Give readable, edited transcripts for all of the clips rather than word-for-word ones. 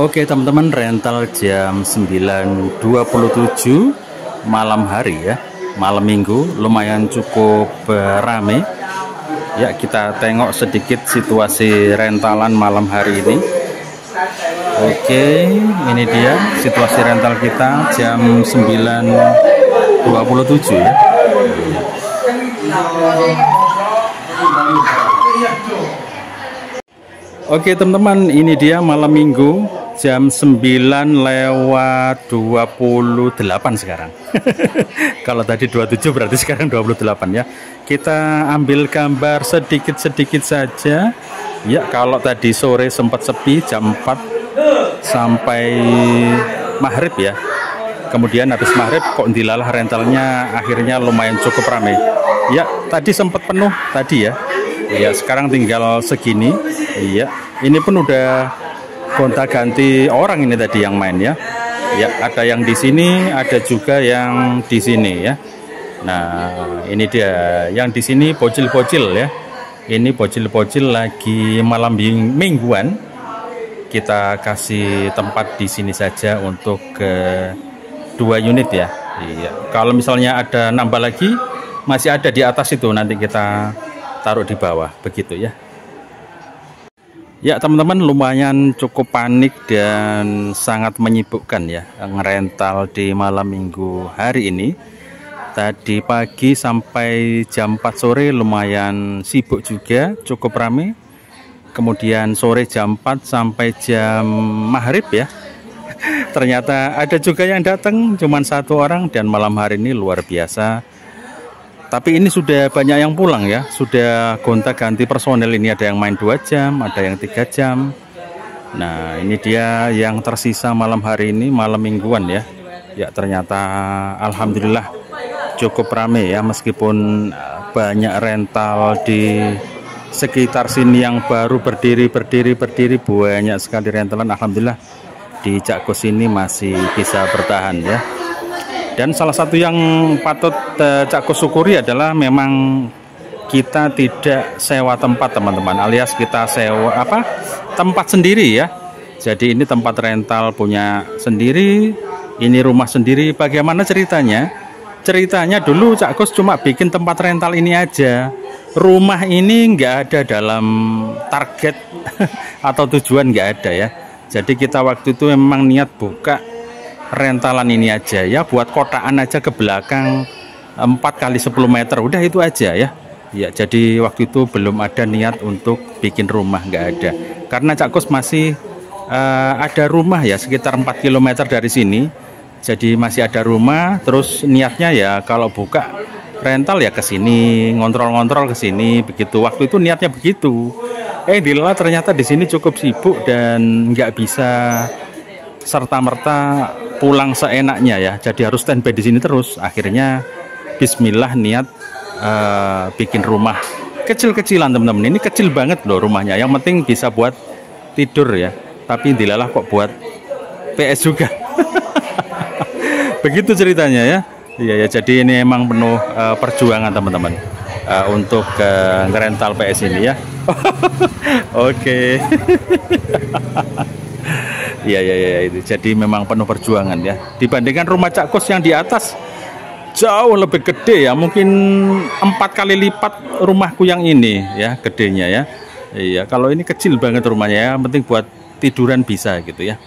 Oke teman-teman, rental jam 9.27 malam hari ya, malam minggu, lumayan cukup rame ya. Kita tengok sedikit situasi rentalan malam hari ini. Oke, ini dia situasi rental kita jam 9.27 ya. Oke teman-teman, ini dia malam minggu jam 9:28 sekarang. Kalau tadi 27 berarti sekarang 28 ya. Kita ambil gambar sedikit-sedikit saja ya. Kalau tadi sore sempat sepi jam 4 sampai maghrib ya. Kemudian habis maghrib kok dilalah rentalnya akhirnya lumayan cukup ramai ya. Tadi sempat penuh tadi ya. Ya, sekarang tinggal segini. Iya, ini pun udah gonta-ganti orang ini tadi yang main ya. Ya, ada yang di sini, ada juga yang di sini ya. Nah, ini dia yang di sini bocil-bocil ya. Ini bocil-bocil lagi malam mingguan. Kita kasih tempat di sini saja untuk 2 unit ya. Iya. Kalau misalnya ada nambah lagi, masih ada di atas itu, nanti kita taruh di bawah begitu ya. Ya teman-teman, lumayan cukup panik dan sangat menyibukkan ya ngerental di malam minggu hari ini. Tadi pagi sampai jam 4 sore lumayan sibuk juga, cukup ramai. Kemudian sore jam 4 sampai jam maghrib ya. Ternyata ada juga yang datang, cuman 1 orang, dan malam hari ini luar biasa. Tapi ini sudah banyak yang pulang ya, sudah gonta-ganti personel. Ini ada yang main 2 jam, ada yang 3 jam. Nah, ini dia yang tersisa malam hari ini, malam mingguan ya. Ya, ternyata alhamdulillah cukup rame ya, meskipun banyak rental di sekitar sini yang baru berdiri banyak sekali rentalan. Alhamdulillah di Cakkus ini masih bisa bertahan ya. Dan salah satu yang patut Cakkus syukuri adalah memang kita tidak sewa tempat teman-teman, alias kita sewa tempat sendiri ya. Jadi ini tempat rental punya sendiri, ini rumah sendiri. Bagaimana ceritanya? Ceritanya dulu Cakkus cuma bikin tempat rental ini aja. Rumah ini nggak ada dalam target atau tujuan, nggak ada ya. Jadi kita waktu itu memang niat buka rentalan ini aja ya, buat kotaan aja ke belakang 4 kali 10 meter, udah itu aja ya. Ya, jadi waktu itu belum ada niat untuk bikin rumah, nggak ada. Karena Cakkus masih ada rumah ya sekitar 4 km dari sini. Jadi masih ada rumah, terus niatnya ya kalau buka rental ya ke sini, ngontrol-ngontrol ke sini begitu. Waktu itu niatnya begitu. Dilala ternyata di sini cukup sibuk dan nggak bisa serta-merta pulang seenaknya ya. Jadi harus standby di sini terus. Akhirnya bismillah niat bikin rumah kecil-kecilan teman-teman. Ini kecil banget loh rumahnya. Yang penting bisa buat tidur ya. Tapi dilalah kok buat PS juga. Begitu ceritanya ya. Iya ya, jadi ini emang penuh perjuangan teman-teman untuk ngerental PS ini ya. Oke. Iya, itu jadi memang penuh perjuangan ya. Dibandingkan rumah Cakkus yang di atas jauh lebih gede ya, mungkin 4 kali lipat rumahku yang ini ya, gedenya ya. Iya, kalau ini kecil banget rumahnya ya, penting buat tiduran bisa gitu ya.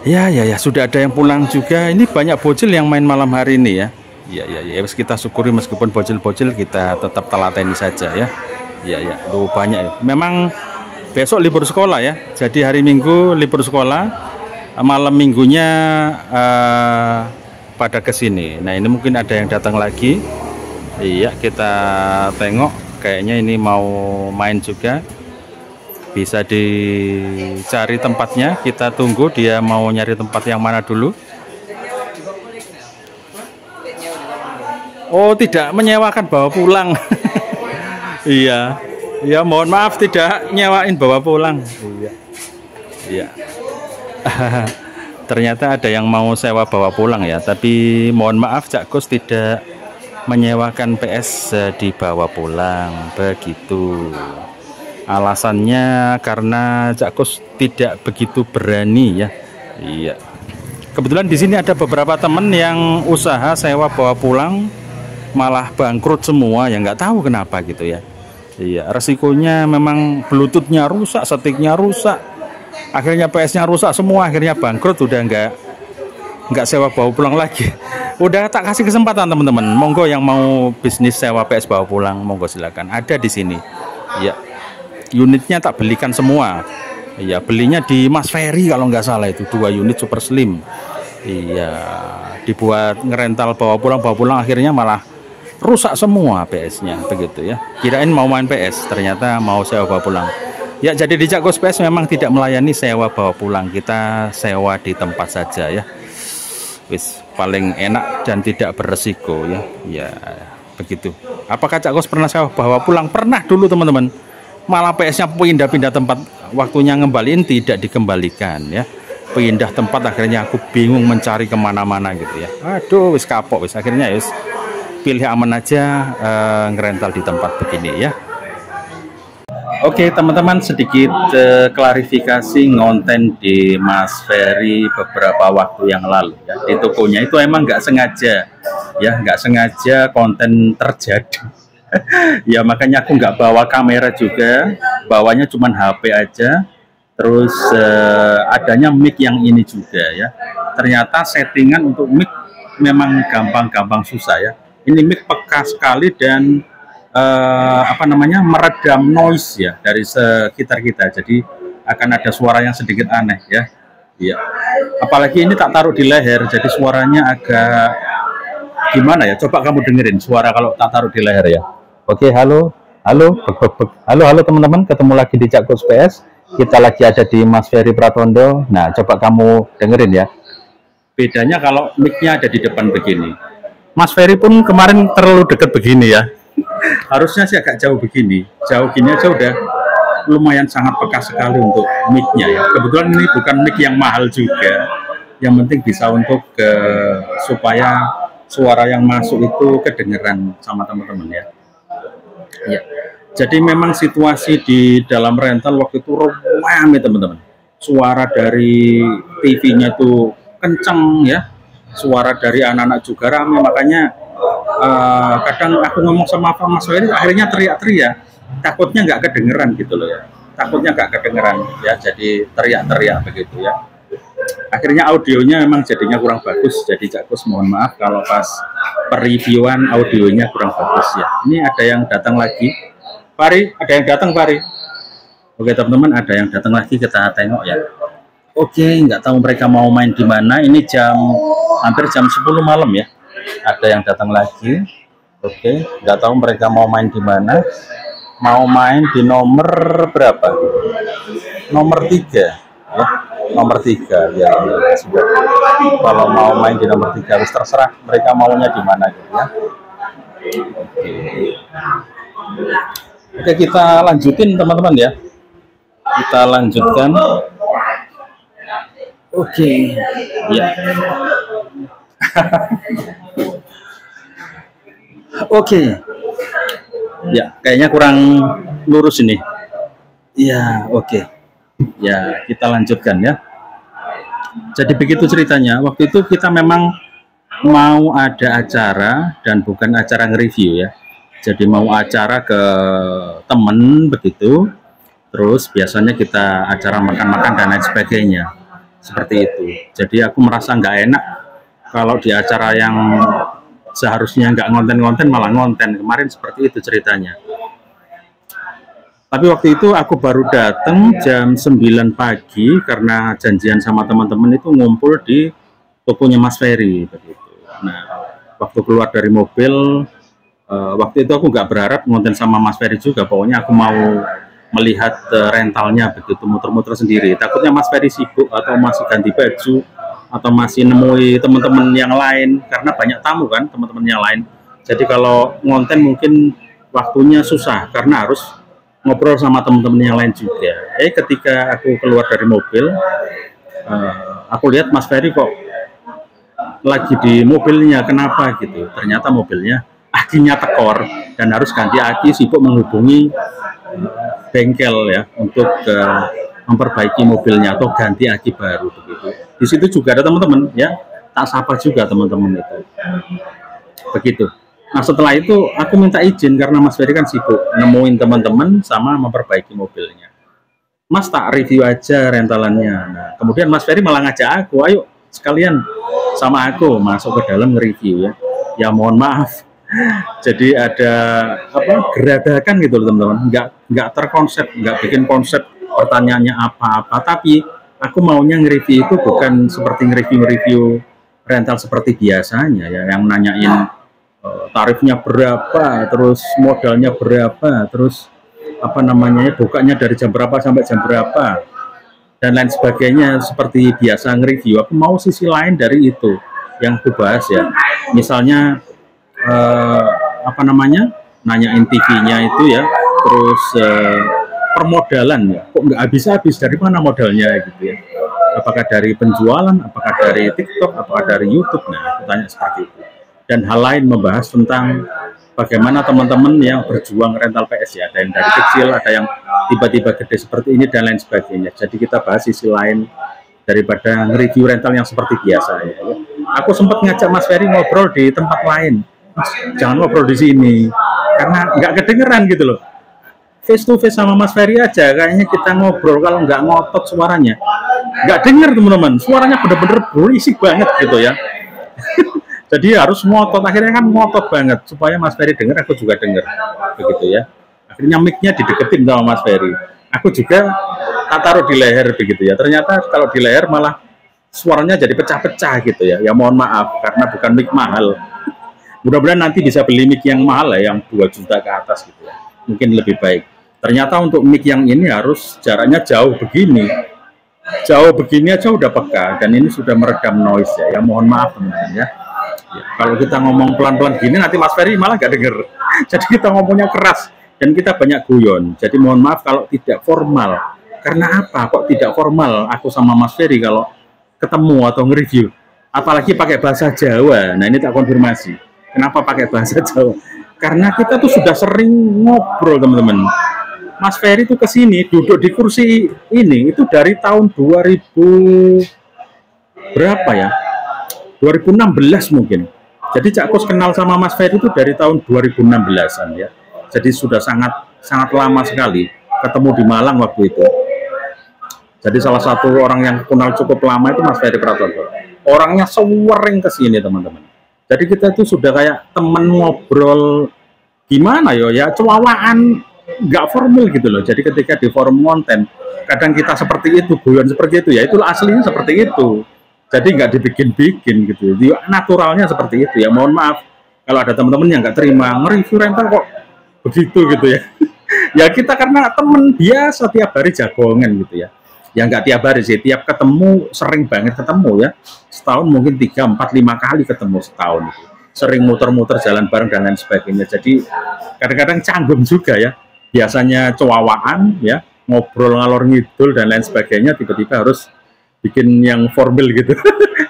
Ya, sudah ada yang pulang juga. Ini banyak bocil yang main malam hari ini ya. Iya, kita syukuri meskipun bocil-bocil kita tetap telateni saja ya. Iya, tuh banyak ya. Memang besok libur sekolah ya, jadi hari Minggu libur sekolah, malam minggunya pada kesini. Nah, ini mungkin ada yang datang lagi. Iya, kita tengok, kayaknya ini mau main juga. Bisa dicari tempatnya, kita tunggu dia mau nyari tempat yang mana dulu. Oh, tidak menyewakan, bawa pulang. Iya. Ya, mohon maaf tidak nyewain bawa pulang. Iya. Ternyata ada yang mau sewa bawa pulang ya. Tapi mohon maaf Cakkus tidak menyewakan PS dibawa pulang begitu. Alasannya karena Cak Kus tidak begitu berani ya. Iya. Kebetulan di sini ada beberapa temen yang usaha sewa bawa pulang malah bangkrut semua ya, nggak tahu kenapa gitu ya. Iya, resikonya memang bluetoothnya rusak, setiknya rusak, akhirnya PS-nya rusak semua, akhirnya bangkrut, udah nggak sewa bawa pulang lagi. Udah tak kasih kesempatan teman-teman, monggo yang mau bisnis sewa PS bawa pulang, monggo silakan, ada di sini. Ya, unitnya tak belikan semua. Iya, belinya di Mas Ferry kalau nggak salah itu 2 unit super slim. Iya, dibuat ngerental bawa pulang akhirnya malah rusak semua PS-nya begitu ya. Kirain mau main PS, ternyata mau sewa bawa pulang. Ya, jadi di Cak Kus PS memang tidak melayani sewa bawa pulang, kita sewa di tempat saja ya. Wis paling enak dan tidak beresiko ya. Ya, begitu. Apakah Cak Kus pernah sewa bawa pulang? Pernah dulu teman-teman. Malah PS-nya pindah-pindah tempat, waktunya ngembaliin tidak dikembalikan ya. Pindah tempat, akhirnya aku bingung mencari kemana-mana gitu ya. Aduh, wis kapok wis, akhirnya wis pilih aman aja, ngerental di tempat begini ya. Oke teman-teman, sedikit klarifikasi ngonten di Mas Ferry beberapa waktu yang lalu ya. Di tokonya itu emang nggak sengaja ya, nggak sengaja konten terjadi. Ya makanya aku nggak bawa kamera juga, bawanya cuman HP aja. Terus adanya mic yang ini juga ya. Ternyata settingan untuk mic memang gampang-gampang susah ya. Ini mic peka sekali dan meredam noise ya dari sekitar kita. Jadi akan ada suara yang sedikit aneh ya. Iya. Apalagi ini tak taruh di leher, jadi suaranya agak gimana ya? Coba kamu dengerin suara kalau tak taruh di leher ya. Oke, halo teman-teman, ketemu lagi di Cak Kus PS. Kita lagi ada di Mas Ferry Pratondo. Nah, coba kamu dengerin ya. Bedanya kalau mic-nya ada di depan begini. Mas Ferry pun kemarin terlalu dekat begini ya. Harusnya sih agak jauh begini. Jauh gini aja udah lumayan sangat peka sekali untuk mic-nya ya. Kebetulan ini bukan mic yang mahal juga. Yang penting bisa untuk supaya suara yang masuk itu kedengeran sama teman-teman ya. Ya. Jadi memang situasi di dalam rental waktu itu ramai teman-teman. Suara dari TV-nya itu kenceng ya. Suara dari anak-anak juga ramai, makanya kadang aku ngomong sama Mas Ferry akhirnya teriak-teriak, takutnya nggak kedengeran gitu loh ya, takutnya nggak kedengeran ya, jadi teriak-teriak begitu ya. Akhirnya audionya memang jadinya kurang bagus, jadi Cak Kus mohon maaf kalau pas pereviewan audionya kurang bagus ya. Ini ada yang datang lagi, Fari, ada yang datang Fari. Oke teman-teman, ada yang datang lagi, kita tengok ya. Oke, nggak tahu mereka mau main di mana. Ini hampir jam 10 malam ya. Ada yang datang lagi. Oke, nggak tahu mereka mau main di mana. Mau main di nomor berapa? Nomor 3 ya. Nomor 3 ya. Sudah. Kalau mau main di nomor 3 harus terserah mereka maunya di mana gitu ya. Oke, kita lanjutin teman-teman ya. Kita lanjutkan. Oke, ya. Oke, ya kayaknya kurang lurus ini. Ya, oke. Ya, kita lanjutkan ya. Jadi begitu ceritanya. Waktu itu kita memang mau ada acara dan bukan acara nge-review ya. Jadi mau acara ke temen begitu. Terus biasanya kita acara makan-makan dan lain sebagainya. Seperti itu. Jadi aku merasa nggak enak kalau di acara yang seharusnya nggak ngonten-ngonten malah ngonten. Kemarin seperti itu ceritanya. Tapi waktu itu aku baru datang jam 9 pagi karena janjian sama teman-teman itu ngumpul di tokonya Mas Ferry begitu. Nah, waktu keluar dari mobil, waktu itu aku nggak berharap ngonten sama Mas Ferry juga. Pokoknya aku mau melihat rentalnya begitu, muter-muter sendiri. Takutnya Mas Ferry sibuk atau masih ganti baju atau masih nemui teman-teman yang lain karena banyak tamu kan teman-teman yang lain. Jadi kalau ngonten mungkin waktunya susah karena harus ngobrol sama teman-teman yang lain juga. Ketika aku keluar dari mobil, aku lihat Mas Ferry kok lagi di mobilnya, kenapa gitu? Ternyata mobilnya akinya tekor dan harus ganti aki, sibuk menghubungi bengkel ya untuk memperbaiki mobilnya atau ganti aki baru begitu. Di situ juga ada teman-teman ya, tak sapa juga teman-teman itu. Begitu. Nah setelah itu aku minta izin karena Mas Ferry kan sibuk nemuin teman-teman sama memperbaiki mobilnya. Mas tak review aja rentalannya. Nah, kemudian Mas Ferry malah ngajak aku, ayo sekalian sama aku masuk ke dalam nge-review ya. Ya mohon maaf. Jadi ada apa geradakan gitu loh teman-teman. Nggak terkonsep, nggak bikin konsep pertanyaannya apa-apa. Tapi aku maunya nge-review itu bukan seperti nge-review rental seperti biasanya ya, yang nanyain tarifnya berapa, terus modalnya berapa, terus apa namanya bukanya dari jam berapa sampai jam berapa dan lain sebagainya seperti biasa nge-review. Aku mau sisi lain dari itu yang aku bahas ya, misalnya apa namanya nanyain TV-nya itu ya, terus permodalan ya, kok nggak habis-habis, dari mana modalnya gitu ya, apakah dari penjualan, apakah dari TikTok, apakah dari YouTube. Nah aku tanya seperti itu, dan hal lain membahas tentang bagaimana teman-teman yang berjuang rental PS ya, ada yang dari kecil, ada yang tiba-tiba gede seperti ini dan lain sebagainya. Jadi kita bahas sisi lain daripada review rental yang seperti biasa ya. Aku sempat ngajak Mas Ferry ngobrol di tempat lain, Mas jangan ngobrol di sini karena nggak kedengeran gitu loh. Face to face sama Mas Ferry aja kayaknya kita ngobrol, kalau nggak ngotot suaranya nggak denger teman-teman, suaranya bener-bener berisik banget gitu ya. Jadi harus ngotot, akhirnya kan ngotot banget supaya Mas Ferry dengar, aku juga dengar begitu ya. Akhirnya mic-nya dideketin sama Mas Ferry, aku juga tak taruh di leher begitu ya. Ternyata kalau di leher malah suaranya jadi pecah-pecah gitu ya. Ya mohon maaf karena bukan mic mahal. Mudah-mudahan nanti bisa beli mic yang mahal ya, yang 2 juta ke atas gitu ya, mungkin lebih baik. Ternyata untuk mic yang ini harus jaraknya jauh begini aja udah peka, dan ini sudah meredam noise ya. Ya mohon maaf teman-teman ya. Ya, kalau kita ngomong pelan-pelan gini nanti Mas Ferry malah nggak denger. Jadi kita ngomongnya keras dan kita banyak guyon. Jadi mohon maaf kalau tidak formal. Karena apa? Kok tidak formal aku sama Mas Ferry kalau ketemu atau nge-review? Apalagi pakai bahasa Jawa. Nah ini tak konfirmasi. Kenapa pakai bahasa Jawa? Karena kita tuh sudah sering ngobrol teman-teman. Mas Ferry tuh kesini duduk di kursi ini itu dari tahun 2000 berapa ya? 2016 mungkin. Jadi Cak Kus kenal sama Mas Ferry itu dari tahun 2016-an ya. Jadi sudah sangat lama sekali. Ketemu di Malang waktu itu. Jadi salah satu orang yang kenal cukup lama itu Mas Ferry Pratoto. Orangnya sewering ke sini teman-teman. Jadi kita itu sudah kayak temen ngobrol gimana ya celawaan, nggak formal gitu loh. Jadi ketika di forum konten kadang kita seperti itu, guyon seperti itu ya, itulah aslinya seperti itu. Jadi nggak dibikin-bikin gitu, naturalnya seperti itu ya. Mohon maaf kalau ada teman-teman yang nggak terima nge-review rental kok begitu gitu ya. Ya kita karena temen biasa tiap hari jagongan gitu ya. Ya nggak tiap hari sih, tiap ketemu sering banget ketemu ya. Setahun mungkin 3, 4, 5 kali ketemu setahun gitu. Sering muter-muter jalan bareng dan lain sebagainya. Jadi kadang-kadang canggung juga ya. Biasanya cowawaan ya, ngobrol ngalor ngidul dan lain sebagainya, tiba-tiba harus bikin yang formal gitu.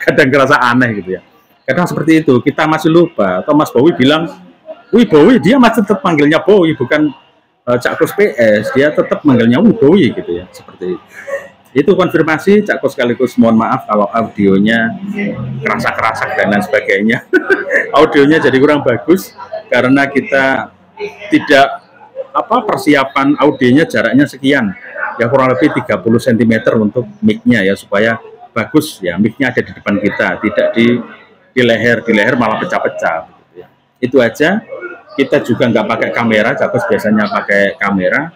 Kadang kerasa aneh gitu ya. Kadang seperti itu, kita masih lupa. Atau Mas Bowie bilang, wih Bowie, dia masih tetap manggilnya Bowie, bukan Cak Kus PS, dia tetap manggilnya Bowie gitu ya. Seperti itu. Itu konfirmasi Cak Kus, sekaligus mohon maaf kalau audionya kerasa-kerasa dan lain sebagainya. Audionya jadi kurang bagus karena kita tidak persiapan audionya, jaraknya sekian ya, kurang lebih 30 cm untuk mic-nya ya, supaya bagus ya, mic-nya ada di depan kita, tidak di leher malah pecah-pecah gitu ya. Itu aja. Kita juga nggak pakai kamera, Cak Kus biasanya pakai kamera,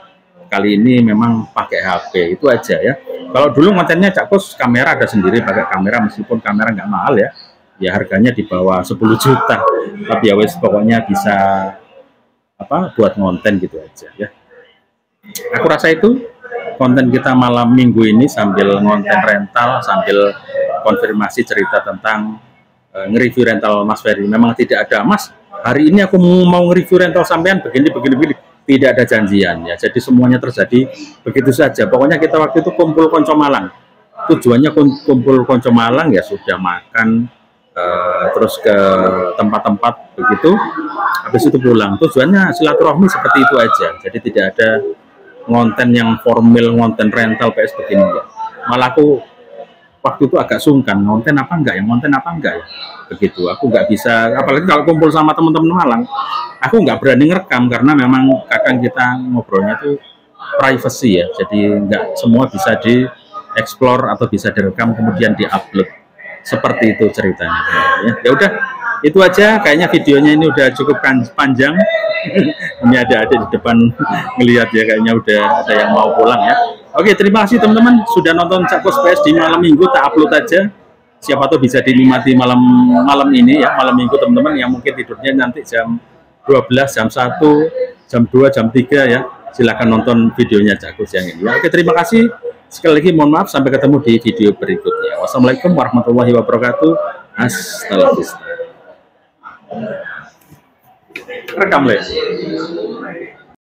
kali ini memang pakai HP. Itu aja ya. Kalau dulu kontennya Cak Kus kamera ada sendiri, pakai kamera, meskipun kamera nggak mahal ya, ya harganya di bawah 10 juta, tapi ya wes pokoknya bisa buat konten gitu aja ya. Aku rasa itu konten kita malam minggu ini, sambil konten rental, sambil konfirmasi cerita tentang nge-review rental Mas Ferry. Memang tidak ada, Mas hari ini aku mau nge-review rental sampean begini, tidak ada janjian ya. Jadi semuanya terjadi begitu saja. Pokoknya kita waktu itu kumpul konco Malang. Tujuannya kumpul konco Malang ya, sudah makan, terus ke tempat-tempat begitu, habis itu pulang. Tujuannya silaturahmi seperti itu aja. Jadi tidak ada ngonten yang formal, ngonten rental PS begini ya. Malah aku waktu itu agak sungkan, ngonten apa enggak ya, ngonten apa enggak ya, begitu. Aku nggak bisa, apalagi kalau kumpul sama teman-teman Malang, aku nggak berani ngerekam karena memang kadang kita ngobrolnya tuh privacy ya, jadi nggak semua bisa di-explore atau bisa direkam kemudian di-upload, seperti itu ceritanya. Ya udah, itu aja, kayaknya videonya ini udah cukup panjang. Ini ada di depan ngelihat ya, kayaknya udah ada yang mau pulang ya. Oke, terima kasih teman-teman sudah nonton Cakos PS di malam minggu, tak upload aja. Siapa tahu bisa dinikmati malam ini ya, malam minggu teman-teman yang mungkin tidurnya nanti jam 12, jam 1, jam 2, jam 3 ya. Silakan nonton videonya Cakos yang ini. Ya, oke, terima kasih. Sekali lagi mohon maaf, sampai ketemu di video berikutnya. Wassalamualaikum warahmatullahi wabarakatuh. Astagfirullah. Rekam, Le.